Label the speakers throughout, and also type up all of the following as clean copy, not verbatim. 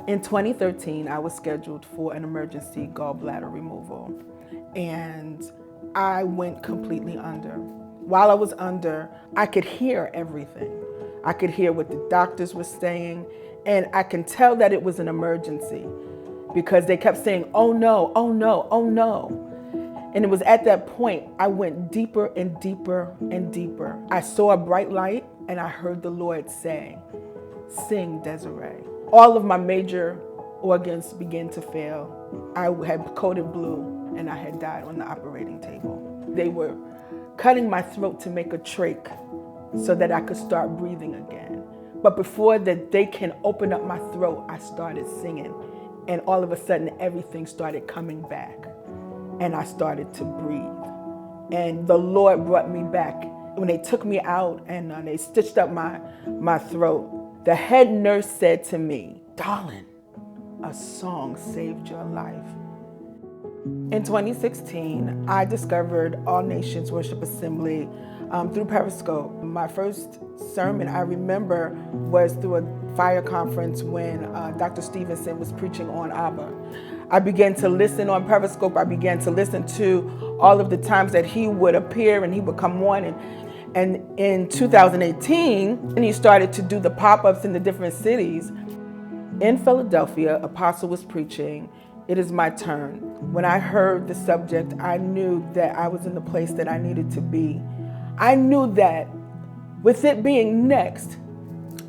Speaker 1: In 2013, I was scheduled for an emergency gallbladder removal, and I went completely under. While I was under, I could hear everything. I could hear what the doctors were saying, and I can tell that it was an emergency because they kept saying, "Oh no, oh no, oh no." And it was at that point I went deeper and deeper and deeper. I saw a bright light and I heard the Lord say, "Sing, Desiree." All of my major organs began to fail. I had coated blue and I had died on the operating table. They were cutting my throat to make a trach so that I could start breathing again. But before that they can open up my throat, I started singing. And all of a sudden everything started coming back and I started to breathe. And the Lord brought me back. When they took me out and they stitched up my throat, the head nurse said to me, "Darling, a song saved your life." In 2016, I discovered All Nations Worship Assembly through Periscope. My first sermon I remember was through a fire conference when Dr. Stevenson was preaching on Abba. I began to listen on Periscope. I began to listen to all of the times that he would appear and he would come on. And in 2018, he started to do the pop-ups in the different cities. In Philadelphia, Apostle was preaching, "It is my turn." When I heard the subject, I knew that I was in the place that I needed to be. I knew that with it being next,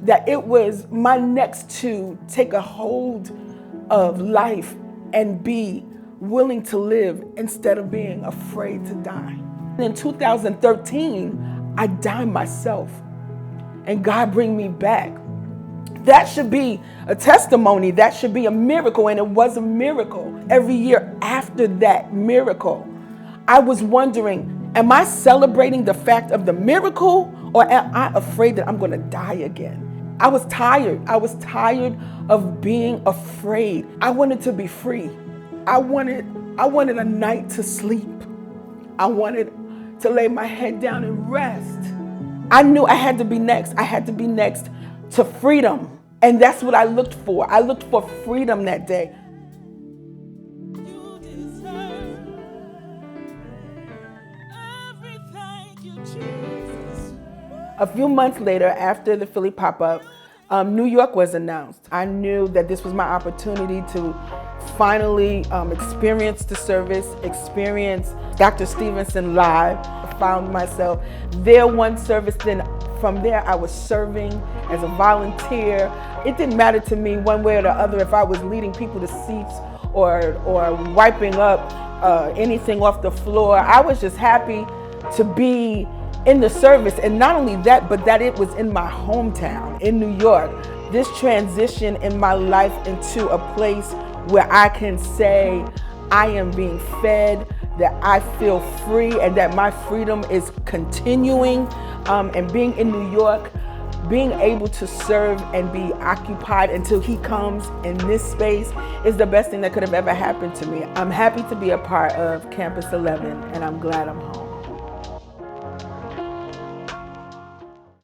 Speaker 1: that it was my next to take a hold of life and be willing to live instead of being afraid to die. In 2013, I died myself and God bring me back. That should be a testimony. That should be a miracle. And it was a miracle. Every year after that miracle, I was wondering, am I celebrating the fact of the miracle or am I afraid that I'm going to die again? I was tired. I was tired of being afraid. I wanted to be free. I wanted a night to sleep. I wanted to lay my head down and rest. I knew I had to be next. I had to be next to freedom. And that's what I looked for. I looked for freedom that day.
Speaker 2: You deserve everything, you Jesus.
Speaker 1: A few months later, after the Philly pop-up, New York was announced. I knew that this was my opportunity to finally experience the service, experience Dr. Stevenson live. I found myself there one service, then from there I was serving as a volunteer. It didn't matter to me one way or the other if I was leading people to seats or wiping up anything off the floor. I was just happy to be in the service, and not only that, but that it was in my hometown in New York. This transition in my life into a place where I can say I am being fed, that I feel free, and that my freedom is continuing. And being in New York, being able to serve and be occupied until he comes in this space is the best thing that could have ever happened to me. I'm happy to be a part of Campus 11, and I'm glad I'm home.